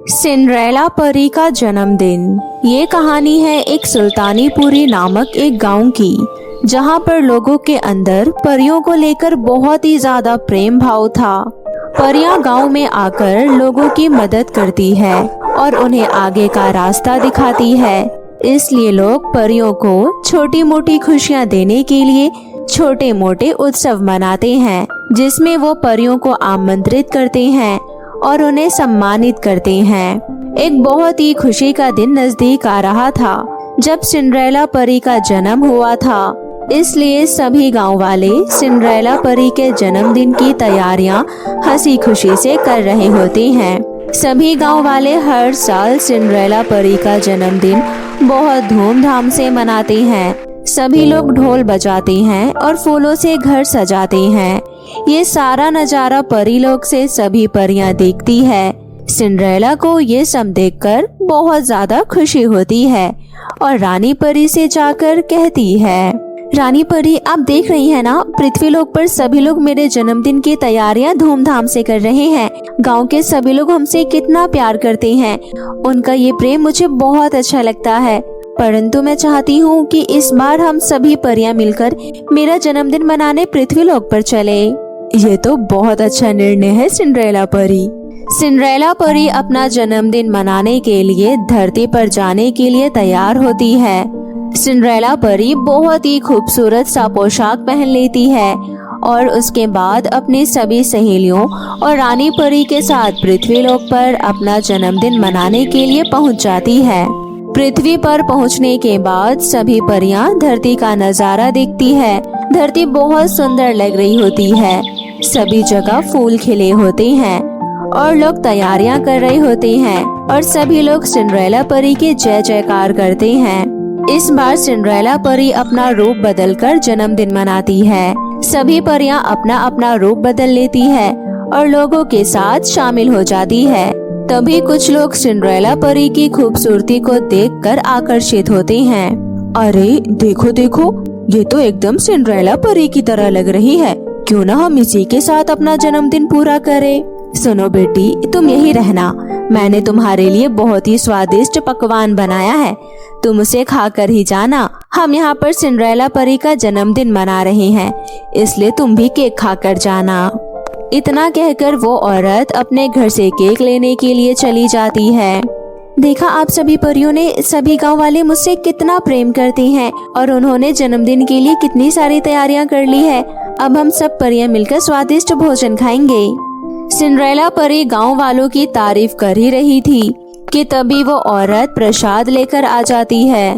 Cinderella परी का जन्मदिन। ये कहानी है एक सुल्तानीपुरी नामक एक गांव की, जहां पर लोगों के अंदर परियों को लेकर बहुत ही ज्यादा प्रेम भाव था। परियां गांव में आकर लोगों की मदद करती है और उन्हें आगे का रास्ता दिखाती है। इसलिए लोग परियों को छोटी मोटी खुशियां देने के लिए छोटे मोटे उत्सव मनाते हैं, जिसमें वो परियों को आमंत्रित करते हैं और उन्हें सम्मानित करते हैं। एक बहुत ही खुशी का दिन नजदीक आ रहा था जब सिंड्रेला परी का जन्म हुआ था। इसलिए सभी गांव वाले सिंड्रेला परी के जन्मदिन की तैयारियां हंसी खुशी से कर रहे होते हैं। सभी गांव वाले हर साल सिंड्रेला परी का जन्मदिन बहुत धूमधाम से मनाते हैं। सभी लोग ढोल बजाते हैं और फूलों से घर सजाते हैं। ये सारा नजारा परी लोग से सभी परियां देखती है। सिंड्रेला को ये सब देखकर बहुत ज्यादा खुशी होती है और रानी परी से जाकर कहती है, रानी परी, आप देख रही हैं ना, पृथ्वी लोक पर सभी लोग मेरे जन्मदिन की तैयारियां धूमधाम से कर रहे हैं। गांव के सभी लोग हमसे कितना प्यार करते हैं। उनका ये प्रेम मुझे बहुत अच्छा लगता है। परंतु मैं चाहती हूँ कि इस बार हम सभी परियां मिलकर मेरा जन्मदिन मनाने पृथ्वी लोक पर चले। ये तो बहुत अच्छा निर्णय है सिंड्रेला परी। सिंड्रेला परी अपना जन्मदिन मनाने के लिए धरती पर जाने के लिए तैयार होती है। सिंड्रेला परी बहुत ही खूबसूरत सा पोशाक पहन लेती है और उसके बाद अपनी सभी सहेलियों और रानी परी के साथ पृथ्वी लोक पर अपना जन्मदिन मनाने के लिए पहुंच जाती है। पृथ्वी पर पहुंचने के बाद सभी परियां धरती का नजारा देखती है। धरती बहुत सुंदर लग रही होती है। सभी जगह फूल खिले होते हैं और लोग तैयारियां कर रहे होते हैं और सभी लोग सिंड्रेला परी के जय जयकार करते हैं। इस बार सिंड्रेला परी अपना रूप बदलकर जन्मदिन मनाती है। सभी परियां अपना अपना रूप बदल लेती है और लोगों के साथ शामिल हो जाती है। तभी कुछ लोग सिंड्रेला परी की खूबसूरती को देखकर आकर्षित होते हैं। अरे देखो देखो, ये तो एकदम सिंड्रेला परी की तरह लग रही है। क्यों ना हम इसी के साथ अपना जन्मदिन पूरा करें। सुनो बेटी, तुम यही रहना। मैंने तुम्हारे लिए बहुत ही स्वादिष्ट पकवान बनाया है। तुम उसे खाकर ही जाना। हम यहाँ पर सिंड्रेला परी का जन्मदिन मना रहे हैं, इसलिए तुम भी केक खाकर जाना। इतना कहकर वो औरत अपने घर से केक लेने के लिए चली जाती है। देखा आप सभी परियों ने, सभी गांव वाले मुझसे कितना प्रेम करते हैं और उन्होंने जन्मदिन के लिए कितनी सारी तैयारियां कर ली है। अब हम सब परियां मिलकर स्वादिष्ट भोजन खाएंगे। सिंड्रेला परी गांव वालों की तारीफ कर ही रही थी कि तभी वो औरत प्रसाद लेकर आ जाती है।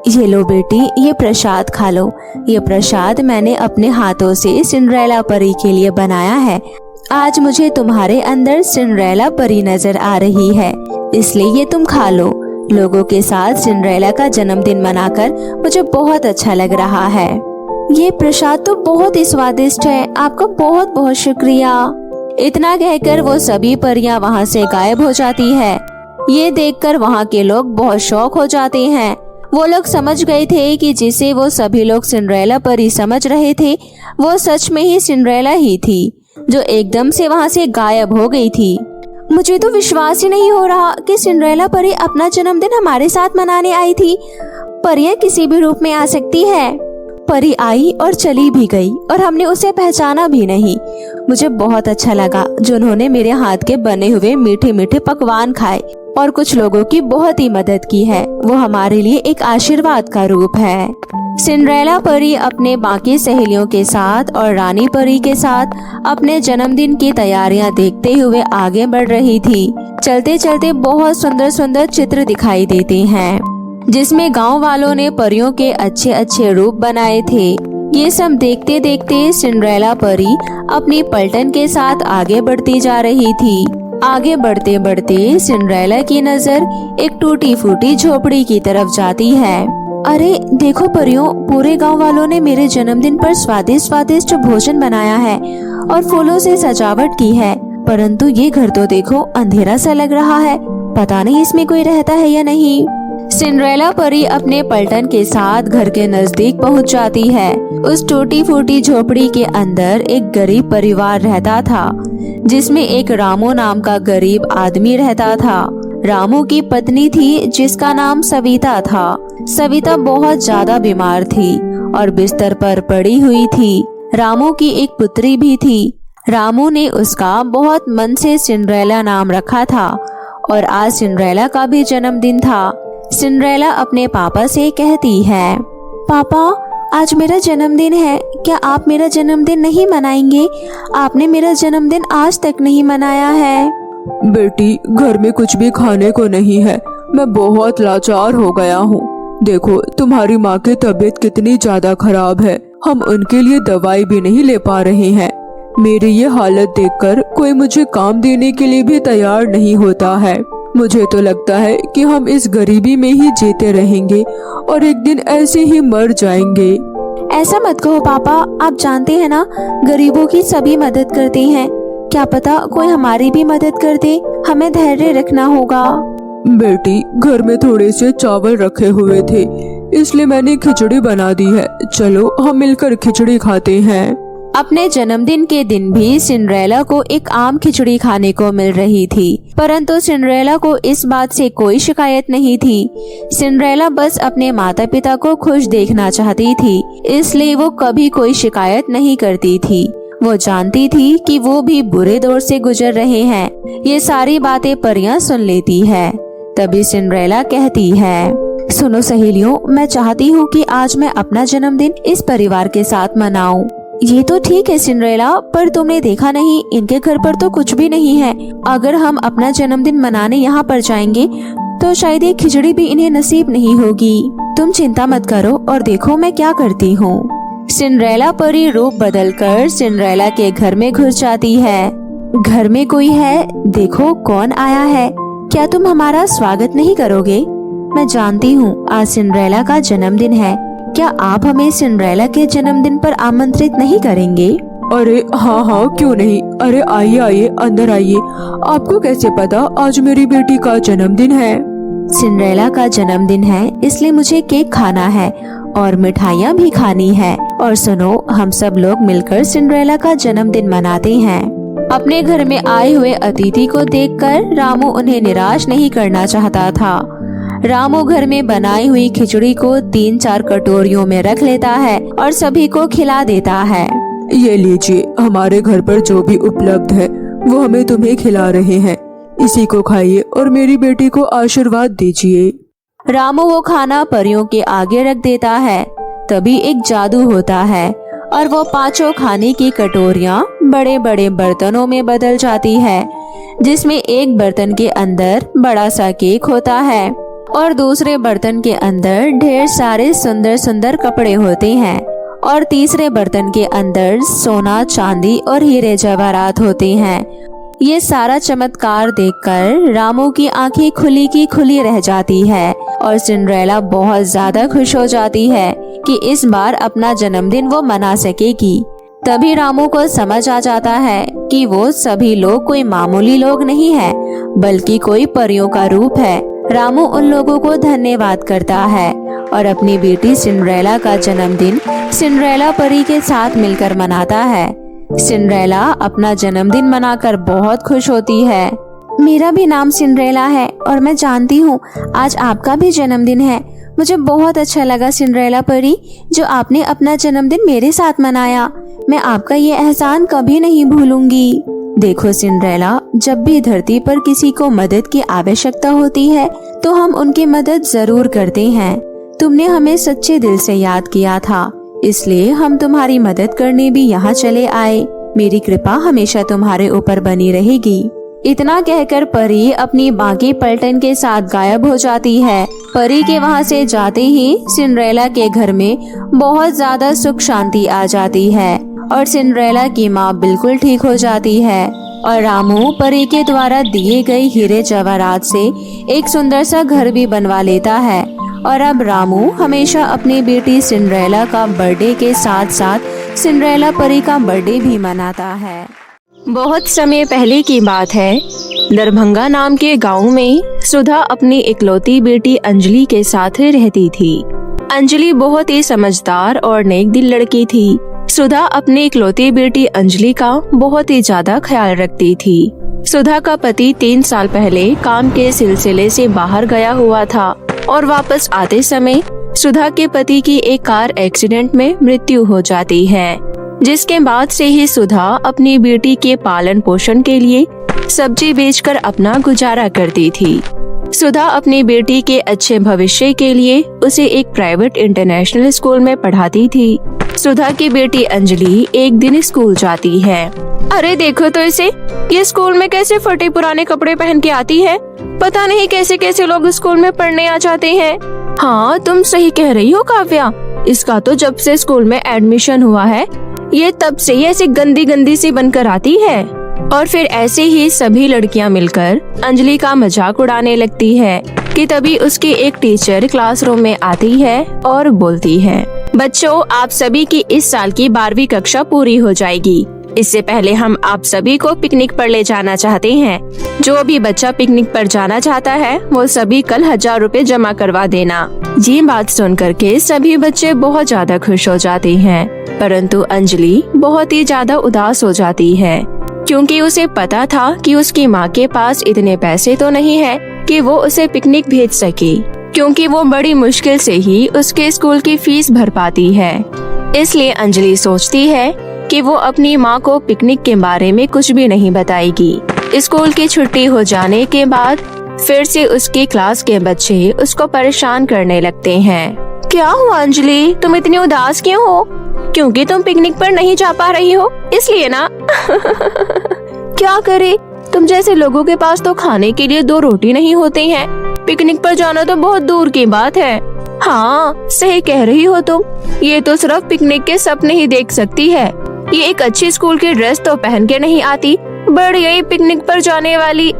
ये लो बेटी, ये प्रसाद खा लो। ये प्रसाद मैंने अपने हाथों से सिंड्रेला परी के लिए बनाया है। आज मुझे तुम्हारे अंदर सिंड्रेला परी नजर आ रही है, इसलिए ये तुम खा लो। लोगों के साथ सिंड्रेला का जन्मदिन मनाकर मुझे बहुत अच्छा लग रहा है। ये प्रसाद तो बहुत ही स्वादिष्ट है। आपका बहुत बहुत शुक्रिया। इतना कहकर वो सभी परियां वहाँ से गायब हो जाती है। ये देखकर वहाँ के लोग बहुत शौक हो जाते हैं। वो लोग समझ गए थे कि जिसे वो सभी लोग सिंड्रेला परी समझ रहे थे, वो सच में ही सिंड्रेला ही थी, जो एकदम से वहाँ से गायब हो गई थी। मुझे तो विश्वास ही नहीं हो रहा कि सिंड्रेला परी अपना जन्मदिन हमारे साथ मनाने आई थी। परियां किसी भी रूप में आ सकती है। परी आई और चली भी गई और हमने उसे पहचाना भी नहीं। मुझे बहुत अच्छा लगा जो उन्होंने मेरे हाथ के बने हुए मीठे मीठे पकवान खाए और कुछ लोगों की बहुत ही मदद की है। वो हमारे लिए एक आशीर्वाद का रूप है। सिंड्रेला परी अपने बाकी सहेलियों के साथ और रानी परी के साथ अपने जन्मदिन की तैयारियां देखते हुए आगे बढ़ रही थी। चलते चलते बहुत सुंदर सुंदर चित्र दिखाई देते हैं, जिसमें गांव वालों ने परियों के अच्छे अच्छे रूप बनाए थे। ये सब देखते देखते सिंड्रेला परी अपनी पलटन के साथ आगे बढ़ती जा रही थी। आगे बढ़ते बढ़ते सिंड्रेला की नजर एक टूटी फूटी झोपड़ी की तरफ जाती है। अरे देखो परियों, पूरे गांव वालों ने मेरे जन्मदिन पर स्वादिष्ट स्वादिष्ट भोजन बनाया है और फूलों से सजावट की है। परंतु ये घर तो देखो, अंधेरा सा लग रहा है। पता नहीं इसमें कोई रहता है या नहीं। सिंड्रेला परी अपने पलटन के साथ घर के नजदीक पहुंच जाती है। उस टूटी फूटी झोपड़ी के अंदर एक गरीब परिवार रहता था, जिसमें एक रामू नाम का गरीब आदमी रहता था। रामू की पत्नी थी जिसका नाम सविता था। सविता बहुत ज्यादा बीमार थी और बिस्तर पर पड़ी हुई थी। रामू की एक पुत्री भी थी। रामू ने उसका बहुत मन से सिंड्रेला नाम रखा था और आज सिंड्रेला का भी जन्मदिन था। सिंड्रेला अपने पापा से कहती है, पापा आज मेरा जन्मदिन है, क्या आप मेरा जन्मदिन नहीं मनाएंगे? आपने मेरा जन्मदिन आज तक नहीं मनाया है। बेटी, घर में कुछ भी खाने को नहीं है, मैं बहुत लाचार हो गया हूँ। देखो तुम्हारी माँ की तबीयत कितनी ज्यादा खराब है, हम उनके लिए दवाई भी नहीं ले पा रहे हैं। मेरी ये हालत देखकर कोई मुझे काम देने के लिए भी तैयार नहीं होता है। मुझे तो लगता है कि हम इस गरीबी में ही जीते रहेंगे और एक दिन ऐसे ही मर जाएंगे। ऐसा मत कहो पापा, आप जानते हैं ना गरीबों की सभी मदद करते हैं। क्या पता कोई हमारी भी मदद कर दे, हमें धैर्य रखना होगा। बेटी, घर में थोड़े से चावल रखे हुए थे, इसलिए मैंने खिचड़ी बना दी है। चलो हम मिलकर खिचड़ी खाते हैं। अपने जन्मदिन के दिन भी सिंड्रेला को एक आम खिचड़ी खाने को मिल रही थी, परंतु सिंड्रेला को इस बात से कोई शिकायत नहीं थी। सिंड्रेला बस अपने माता पिता को खुश देखना चाहती थी, इसलिए वो कभी कोई शिकायत नहीं करती थी। वो जानती थी कि वो भी बुरे दौर से गुजर रहे हैं। ये सारी बातें परियां सुन लेती है। तभी सिंड्रेला कहती है, सुनो सहेलियों, मैं चाहती हूँ कि आज मैं अपना जन्मदिन इस परिवार के साथ मनाऊं। ये तो ठीक है सिंड्रेला, पर तुमने देखा नहीं इनके घर पर तो कुछ भी नहीं है। अगर हम अपना जन्मदिन मनाने यहाँ पर जाएंगे तो शायद ये खिचड़ी भी इन्हें नसीब नहीं होगी। तुम चिंता मत करो और देखो मैं क्या करती हूँ। सिंड्रेला परी रूप बदलकर सिंड्रेला के घर में घुस जाती है। घर में कोई है, देखो कौन आया है। क्या तुम हमारा स्वागत नहीं करोगे? मैं जानती हूँ आज सिंड्रेला का जन्मदिन है, क्या आप हमें सिंड्रेला के जन्मदिन पर आमंत्रित नहीं करेंगे? अरे हाँ हाँ, क्यों नहीं। अरे आइए आइए, अंदर आइए। आपको कैसे पता आज मेरी बेटी का जन्मदिन है? सिंड्रेला का जन्मदिन है इसलिए मुझे केक खाना है और मिठाइयाँ भी खानी है। और सुनो, हम सब लोग मिलकर सिंड्रेला का जन्मदिन मनाते हैं। अपने घर में आए हुए अतिथि को देखकर रामू उन्हें निराश नहीं करना चाहता था। रामू घर में बनाई हुई खिचड़ी को 3-4 कटोरियों में रख लेता है और सभी को खिला देता है। ये लीजिए, हमारे घर पर जो भी उपलब्ध है वो हमें तुम्हें खिला रहे हैं। इसी को खाइए और मेरी बेटी को आशीर्वाद दीजिए। रामू वो खाना परियों के आगे रख देता है। तभी एक जादू होता है और वो 5 खाने की कटोरियाँ बड़े बड़े बर्तनों में बदल जाती है, जिसमें एक बर्तन के अंदर बड़ा सा केक होता है और दूसरे बर्तन के अंदर ढेर सारे सुंदर सुंदर कपड़े होते हैं और तीसरे बर्तन के अंदर सोना, चांदी और हीरे जवाहरात होते हैं। ये सारा चमत्कार देखकर रामू की आंखें खुली की खुली रह जाती है और सिंड्रेला बहुत ज्यादा खुश हो जाती है कि इस बार अपना जन्मदिन वो मना सकेगी। तभी रामू को समझ आ जाता है कि वो सभी लोग कोई मामूली लोग नहीं है, बल्कि कोई परियों का रूप है। रामू उन लोगों को धन्यवाद करता है और अपनी बेटी सिंड्रेला का जन्मदिन सिंड्रेला परी के साथ मिलकर मनाता है। सिंड्रेला अपना जन्मदिन मनाकर बहुत खुश होती है। मेरा भी नाम सिंड्रेला है और मैं जानती हूँ आज आपका भी जन्मदिन है। मुझे बहुत अच्छा लगा सिंड्रेला परी, जो आपने अपना जन्मदिन मेरे साथ मनाया। मैं आपका ये एहसान कभी नहीं भूलूंगी। देखो सिंड्रेला, जब भी धरती पर किसी को मदद की आवश्यकता होती है तो हम उनकी मदद जरूर करते हैं। तुमने हमें सच्चे दिल से याद किया था, इसलिए हम तुम्हारी मदद करने भी यहाँ चले आए। मेरी कृपा हमेशा तुम्हारे ऊपर बनी रहेगी। इतना कहकर परी अपनी बाकी पलटन के साथ गायब हो जाती है। परी के वहाँ से जाते ही सिंड्रेला के घर में बहुत ज्यादा सुख शांति आ जाती है और सिंड्रेला की माँ बिल्कुल ठीक हो जाती है और रामू परी के द्वारा दिए गए हीरे जवाहरात से एक सुंदर सा घर भी बनवा लेता है। और अब रामू हमेशा अपनी बेटी सिंड्रेला का बर्थडे के साथ साथ सिंड्रेला परी का बर्थडे भी मनाता है। बहुत समय पहले की बात है। दरभंगा नाम के गांव में सुधा अपनी इकलौती बेटी अंजलि के साथ रहती थी। अंजलि बहुत ही समझदार और नेक दिल लड़की थी। सुधा अपनी इकलौती बेटी अंजलि का बहुत ही ज्यादा ख्याल रखती थी। सुधा का पति 3 साल पहले काम के सिलसिले से बाहर गया हुआ था और वापस आते समय सुधा के पति की एक कार एक्सीडेंट में मृत्यु हो जाती है, जिसके बाद से ही सुधा अपनी बेटी के पालन पोषण के लिए सब्जी बेचकर अपना गुजारा करती थी। सुधा अपनी बेटी के अच्छे भविष्य के लिए उसे एक प्राइवेट इंटरनेशनल स्कूल में पढ़ाती थी। सुधा की बेटी अंजलि एक दिन स्कूल जाती है। अरे देखो तो इसे, ये स्कूल में कैसे फटे पुराने कपड़े पहन के आती है। पता नहीं कैसे कैसे लोग स्कूल में पढ़ने आ जाते हैं। हाँ, तुम सही कह रही हो काव्या, इसका तो जब से स्कूल में एडमिशन हुआ है ये तब से ही ऐसी गंदी गंदी सी बनकर आती है। और फिर ऐसे ही सभी लड़कियां मिलकर अंजलि का मजाक उड़ाने लगती है कि तभी उसकी एक टीचर क्लासरूम में आती है और बोलती है, बच्चों आप सभी की इस साल की 12वीं कक्षा पूरी हो जाएगी। इससे पहले हम आप सभी को पिकनिक पर ले जाना चाहते हैं। जो भी बच्चा पिकनिक पर जाना चाहता है वो सभी कल 1000 रुपए जमा करवा देना। ये बात सुन करके सभी बच्चे बहुत ज्यादा खुश हो जाते हैं, परंतु अंजलि बहुत ही ज्यादा उदास हो जाती है, क्योंकि उसे पता था कि उसकी माँ के पास इतने पैसे तो नहीं है कि वो उसे पिकनिक भेज सके, क्योंकि वो बड़ी मुश्किल से ही उसके स्कूल की फीस भर पाती है। इसलिए अंजलि सोचती है कि वो अपनी माँ को पिकनिक के बारे में कुछ भी नहीं बताएगी। स्कूल की छुट्टी हो जाने के बाद फिर से उसकी क्लास के बच्चे उसको परेशान करने लगते हैं। क्या हुआ अंजलि, तुम इतनी उदास क्यों हो? क्योंकि तुम पिकनिक पर नहीं जा पा रही हो इसलिए ना। क्या करे, तुम जैसे लोगों के पास तो खाने के लिए 2 रोटी नहीं होते हैं, पिकनिक पर जाना तो बहुत दूर की बात है। हाँ सही कह रही हो तुम, ये तो सिर्फ पिकनिक के सपने ही देख सकती है। ये एक अच्छी स्कूल की ड्रेस तो पहन के नहीं आती, बढ़िया ही पिकनिक पर जाने वाली।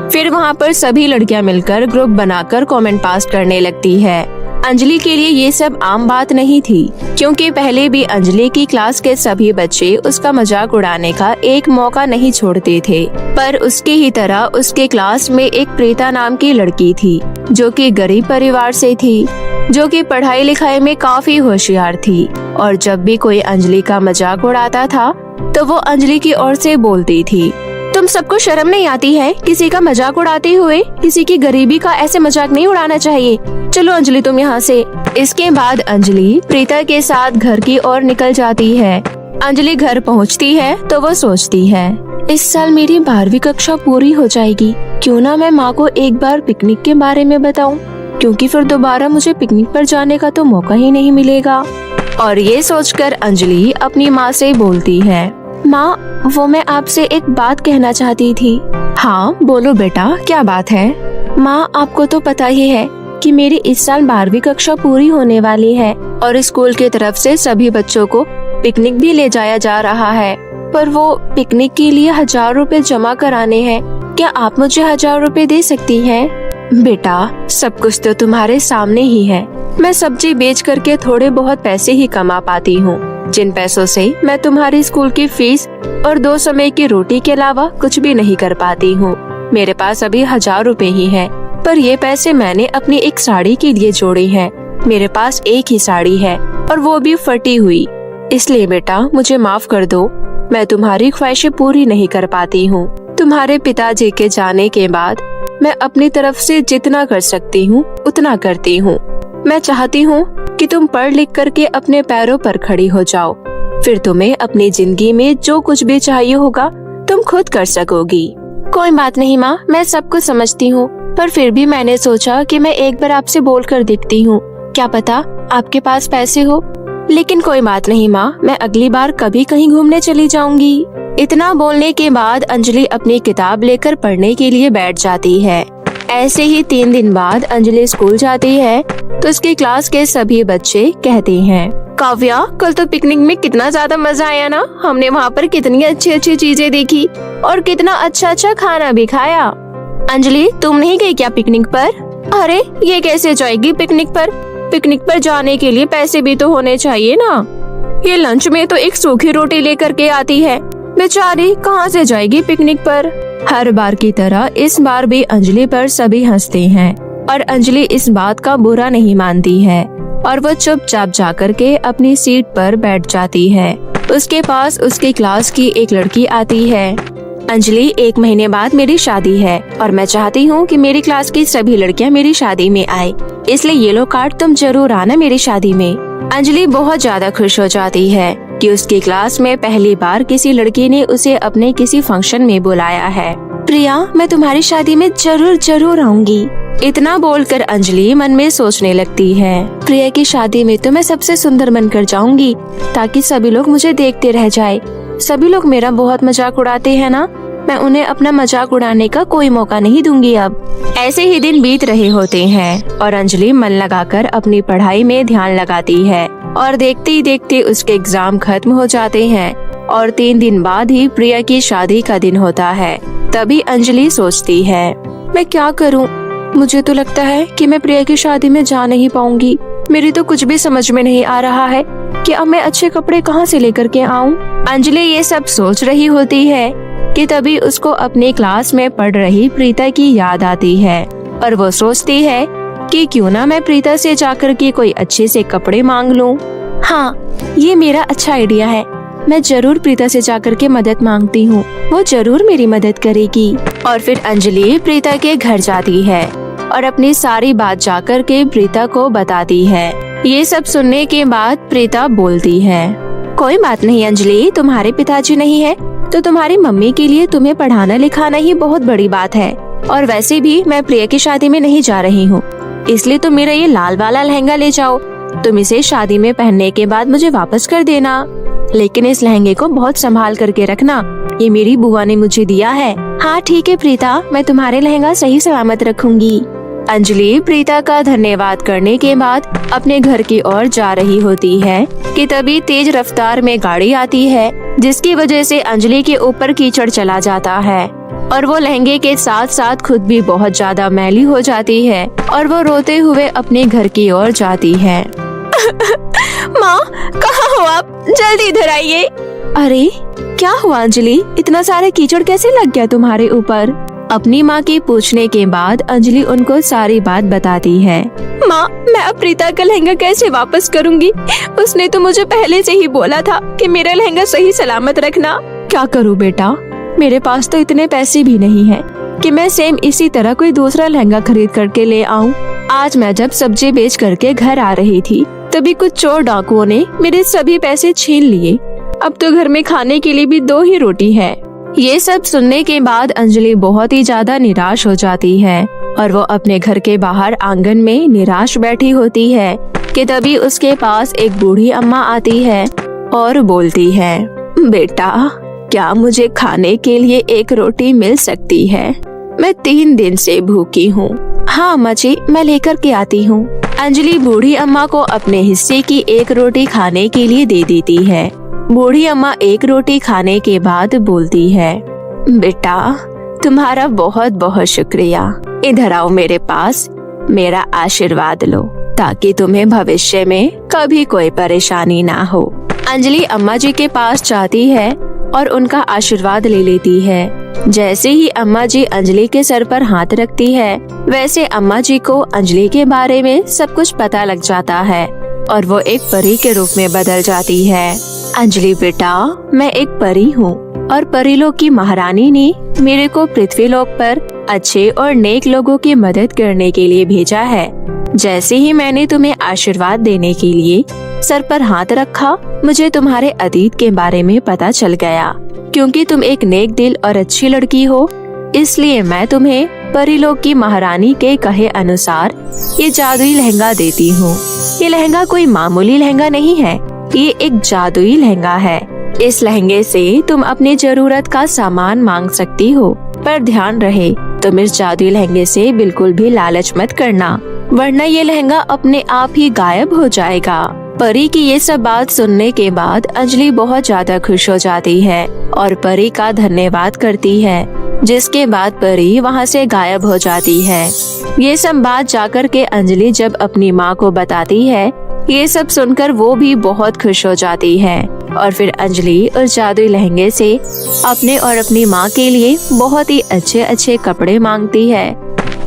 फिर वहाँ पर सभी लड़कियाँ मिलकर ग्रुप बनाकर कमेंट पास करने लगती है। अंजलि के लिए ये सब आम बात नहीं थी, क्योंकि पहले भी अंजलि की क्लास के सभी बच्चे उसका मजाक उड़ाने का एक मौका नहीं छोड़ते थे। पर उसके ही तरह उसके क्लास में एक प्रीता नाम की लड़की थी, जो कि गरीब परिवार से थी, जो कि पढ़ाई लिखाई में काफी होशियार थी। और जब भी कोई अंजलि का मजाक उड़ाता था तो वो अंजलि की ओर से बोलती थी, तुम सबको शर्म नहीं आती है? किसी का मजाक उड़ाते हुए किसी की गरीबी का ऐसे मजाक नहीं उड़ाना चाहिए। चलो अंजलि तुम यहाँ से। इसके बाद अंजलि प्रीता के साथ घर की ओर निकल जाती है। अंजलि घर पहुँचती है तो वो सोचती है, इस साल मेरी 12वीं कक्षा पूरी हो जाएगी, क्यों ना मैं माँ को एक बार पिकनिक के बारे में बताऊं, क्योंकि फिर दोबारा मुझे पिकनिक पर जाने का तो मौका ही नहीं मिलेगा। और ये सोचकर अंजलि अपनी माँ से बोलती है, माँ वो मैं आपसे एक बात कहना चाहती थी। हाँ बोलो बेटा, क्या बात है? माँ आपको तो पता ही है कि मेरी इस साल 12वीं कक्षा पूरी होने वाली है और स्कूल की तरफ से सभी बच्चों को पिकनिक भी ले जाया जा रहा है, पर वो पिकनिक के लिए 1000 रुपए जमा कराने हैं। क्या आप मुझे 1000 रुपए दे सकती हैं? बेटा सब कुछ तो तुम्हारे सामने ही है, मैं सब्जी बेच करके थोड़े बहुत पैसे ही कमा पाती हूँ, जिन पैसों से मैं तुम्हारी स्कूल की फीस और 2 समय की रोटी के अलावा कुछ भी नहीं कर पाती हूँ। मेरे पास अभी 1000 रुपए ही है, पर ये पैसे मैंने अपनी एक साड़ी के लिए जोड़े हैं। मेरे पास एक ही साड़ी है और वो भी फटी हुई, इसलिए बेटा मुझे माफ कर दो, मैं तुम्हारी ख्वाहिशें पूरी नहीं कर पाती हूँ। तुम्हारे पिताजी के जाने के बाद मैं अपनी तरफ से जितना कर सकती हूँ उतना करती हूँ। मैं चाहती हूँ कि तुम पढ़ लिख करके अपने पैरों पर खड़ी हो जाओ, फिर तुम्हें अपनी जिंदगी में जो कुछ भी चाहिए होगा तुम खुद कर सकोगी। कोई बात नहीं माँ, मैं सब कुछ समझती हूँ, पर फिर भी मैंने सोचा कि मैं एक बार आपसे बोल कर देखती हूँ, क्या पता आपके पास पैसे हो। लेकिन कोई बात नहीं माँ, मैं अगली बार कभी कहीं घूमने चली जाऊंगी। इतना बोलने के बाद अंजलि अपनी किताब लेकर पढ़ने के लिए बैठ जाती है। ऐसे ही 3 दिन बाद अंजलि स्कूल जाती है तो उसकी क्लास के सभी बच्चे कहते हैं, काव्या कल तो पिकनिक में कितना ज्यादा मजा आया ना, हमने वहाँ पर कितनी अच्छी अच्छी चीजें देखी और कितना अच्छा अच्छा खाना भी खाया। अंजलि तुम नहीं गई क्या पिकनिक पर? अरे ये कैसे जाएगी पिकनिक पर? पिकनिक पर जाने के लिए पैसे भी तो होने चाहिए ना। ये लंच में तो एक सूखी रोटी लेकर के आती है, बेचारी कहाँ से जाएगी पिकनिक पर। हर बार की तरह इस बार भी अंजलि पर सभी हंसते हैं और अंजलि इस बात का बुरा नहीं मानती है और वो चुपचाप जाकर के अपनी सीट पर बैठ जाती है। उसके पास उसकी क्लास की एक लड़की आती है। अंजलि, 1 महीने बाद मेरी शादी है और मैं चाहती हूँ कि मेरी क्लास की सभी लड़कियाँ मेरी शादी में आए, इसलिए येलो कार्ड तुम जरूर आना मेरी शादी में। अंजलि बहुत ज्यादा खुश हो जाती है कि उसकी क्लास में पहली बार किसी लड़की ने उसे अपने किसी फंक्शन में बुलाया है। प्रिया, मैं तुम्हारी शादी में जरूर आऊंगी। इतना बोलकर अंजलि मन में सोचने लगती है, प्रिया की शादी में तो मैं सबसे सुंदर बनकर जाऊंगी ताकि सभी लोग मुझे देखते रह जाए। सभी लोग मेरा बहुत मजाक उड़ाते हैं ना, मैं उन्हें अपना मजाक उड़ाने का कोई मौका नहीं दूंगी अब। ऐसे ही दिन बीत रहे होते हैं और अंजलि मन लगाकर अपनी पढ़ाई में ध्यान लगाती है और देखते ही देखते उसके एग्जाम खत्म हो जाते हैं और 3 दिन बाद ही प्रिया की शादी का दिन होता है। तभी अंजलि सोचती है, मैं क्या करूं? मुझे तो लगता है कि मैं प्रिया की शादी में जा नहीं पाऊंगी। मेरी तो कुछ भी समझ में नहीं आ रहा है कि अब मैं अच्छे कपड़े कहां से लेकर के आऊं। अंजलि ये सब सोच रही होती है कि तभी उसको अपनी क्लास में पढ़ रही प्रीता की याद आती है और वो सोचती है कि क्यों ना मैं प्रीता से जाकर के कोई अच्छे से कपड़े मांग लूं। हाँ, ये मेरा अच्छा आइडिया है। मैं जरूर प्रीता से जाकर के मदद मांगती हूँ, वो जरूर मेरी मदद करेगी। और फिर अंजलि प्रीता के घर जाती है और अपनी सारी बात जाकर के प्रीता को बताती है। ये सब सुनने के बाद प्रीता बोलती है, कोई बात नहीं अंजलि, तुम्हारे पिताजी नहीं है तो तुम्हारी मम्मी के लिए तुम्हें पढ़ाना लिखाना ही बहुत बड़ी बात है। और वैसे भी मैं प्रिया की शादी में नहीं जा रही हूँ, इसलिए तुम मेरा ये लाल वाला लहंगा ले जाओ। तुम इसे शादी में पहनने के बाद मुझे वापस कर देना, लेकिन इस लहंगे को बहुत संभाल करके रखना, ये मेरी बुआ ने मुझे दिया है। हाँ ठीक है प्रीता, मैं तुम्हारे लहंगा सही सलामत रखूंगी। अंजलि प्रीता का धन्यवाद करने के बाद अपने घर की ओर जा रही होती है कि तभी तेज रफ्तार में गाड़ी आती है, जिसकी वजह से अंजलि के ऊपर कीचड़ चला जाता है और वो लहंगे के साथ साथ खुद भी बहुत ज्यादा मैली हो जाती है और वो रोते हुए अपने घर की ओर जाती है। माँ, कहाँ हो आप? जल्दी इधर आइए। अरे क्या हुआ अंजलि, इतना सारा कीचड़ कैसे लग गया तुम्हारे ऊपर? अपनी माँ के पूछने के बाद अंजलि उनको सारी बात बताती है। माँ, मैं अब प्रीता का लहंगा कैसे वापस करूँगी? उसने तो मुझे पहले से ही बोला था कि मेरा लहंगा सही सलामत रखना। क्या करूँ बेटा, मेरे पास तो इतने पैसे भी नहीं है कि मैं सेम इसी तरह कोई दूसरा लहंगा खरीद करके ले आऊँ। आज मैं जब सब्जी बेच करके घर आ रही थी तभी कुछ चोर डाकुओं ने मेरे सभी पैसे छीन लिए। अब तो घर में खाने के लिए भी 2 ही रोटी है। ये सब सुनने के बाद अंजलि बहुत ही ज्यादा निराश हो जाती है और वो अपने घर के बाहर आंगन में निराश बैठी होती है कि तभी उसके पास एक बूढ़ी अम्मा आती है और बोलती है, बेटा क्या मुझे खाने के लिए 1 रोटी मिल सकती है? मैं 3 दिन से भूखी हूँ। हाँ अम्मा जी, मैं लेकर के आती हूँ। अंजलि बूढ़ी अम्मा को अपने हिस्से की 1 रोटी खाने के लिए दे देती है। बूढ़ी अम्मा 1 रोटी खाने के बाद बोलती है, बेटा तुम्हारा बहुत बहुत शुक्रिया। इधर आओ मेरे पास, मेरा आशीर्वाद लो ताकि तुम्हें भविष्य में कभी कोई परेशानी ना हो। अंजलि अम्मा जी के पास जाती है और उनका आशीर्वाद ले लेती है। जैसे ही अम्मा जी अंजलि के सर पर हाथ रखती है, वैसे अम्मा जी को अंजलि के बारे में सब कुछ पता लग जाता है और वो एक परी के रूप में बदल जाती है। अंजलि बेटा, मैं एक परी हूँ और परीलोक की महारानी ने मेरे को पृथ्वीलोक पर अच्छे और नेक लोगों की मदद करने के लिए भेजा है। जैसे ही मैंने तुम्हें आशीर्वाद देने के लिए सर पर हाथ रखा, मुझे तुम्हारे अतीत के बारे में पता चल गया। क्योंकि तुम एक नेक दिल और अच्छी लड़की हो, इसलिए मैं तुम्हें परीलोक की महारानी के कहे अनुसार ये जादुई लहंगा देती हूँ। ये लहंगा कोई मामूली लहंगा नहीं है, ये एक जादुई लहंगा है। इस लहंगे से तुम अपनी जरूरत का सामान मांग सकती हो, पर ध्यान रहे तुम इस जादुई लहंगे से बिल्कुल भी लालच मत करना, वरना ये लहंगा अपने आप ही गायब हो जाएगा। परी की ये सब बात सुनने के बाद अंजलि बहुत ज्यादा खुश हो जाती है और परी का धन्यवाद करती है, जिसके बाद परी वहाँ से गायब हो जाती है। ये सब बात जाकर के अंजलि जब अपनी माँ को बताती है, ये सब सुनकर वो भी बहुत खुश हो जाती है और फिर अंजलि उस जादुई लहंगे से अपने और अपनी माँ के लिए बहुत ही अच्छे अच्छे कपड़े मांगती है।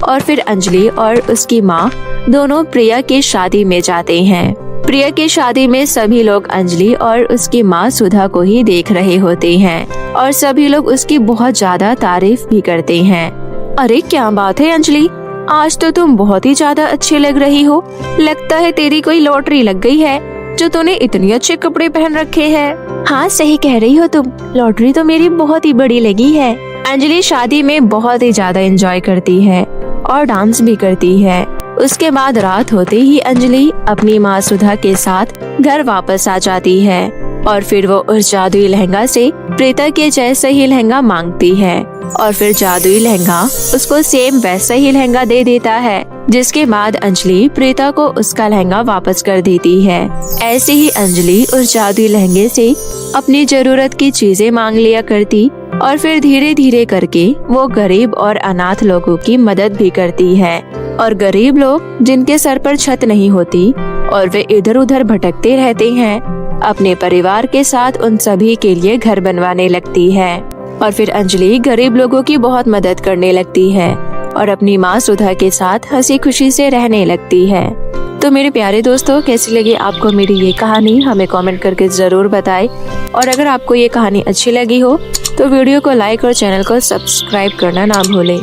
और फिर अंजलि और उसकी माँ दोनों प्रिया की शादी में जाते हैं। प्रिया की शादी में सभी लोग अंजलि और उसकी माँ सुधा को ही देख रहे होते हैं और सभी लोग उसकी बहुत ज्यादा तारीफ भी करते हैं। अरे क्या बात है अंजलि, आज तो तुम बहुत ही ज्यादा अच्छी लग रही हो। लगता है तेरी कोई लॉटरी लग गई है जो तूने इतने अच्छे कपड़े पहन रखे हैं। हाँ सही कह रही हो तुम, लॉटरी तो मेरी बहुत ही बड़ी लगी है। अंजलि शादी में बहुत ही ज्यादा एंजॉय करती है और डांस भी करती है। उसके बाद रात होते ही अंजलि अपनी माँ सुधा के साथ घर वापस आ जाती है और फिर वो उस जादुई लहंगा से प्रीता के जैसा ही लहंगा मांगती है और फिर जादुई लहंगा उसको सेम वैसा ही लहंगा दे देता है, जिसके बाद अंजलि प्रीता को उसका लहंगा वापस कर देती है। ऐसे ही अंजलि उस जादुई लहंगे से अपनी जरूरत की चीजें मांग लिया करती और फिर धीरे धीरे करके वो गरीब और अनाथ लोगों की मदद भी करती है। और गरीब लोग जिनके सर पर छत नहीं होती और वे इधर उधर भटकते रहते हैं, अपने परिवार के साथ उन सभी के लिए घर बनवाने लगती है। और फिर अंजलि गरीब लोगों की बहुत मदद करने लगती है और अपनी माँ सुधा के साथ हंसी खुशी से रहने लगती है। तो मेरे प्यारे दोस्तों, कैसी लगी आपको मेरी ये कहानी, हमें कमेंट करके जरूर बताएं। और अगर आपको ये कहानी अच्छी लगी हो तो वीडियो को लाइक और चैनल को सब्सक्राइब करना ना भूलें।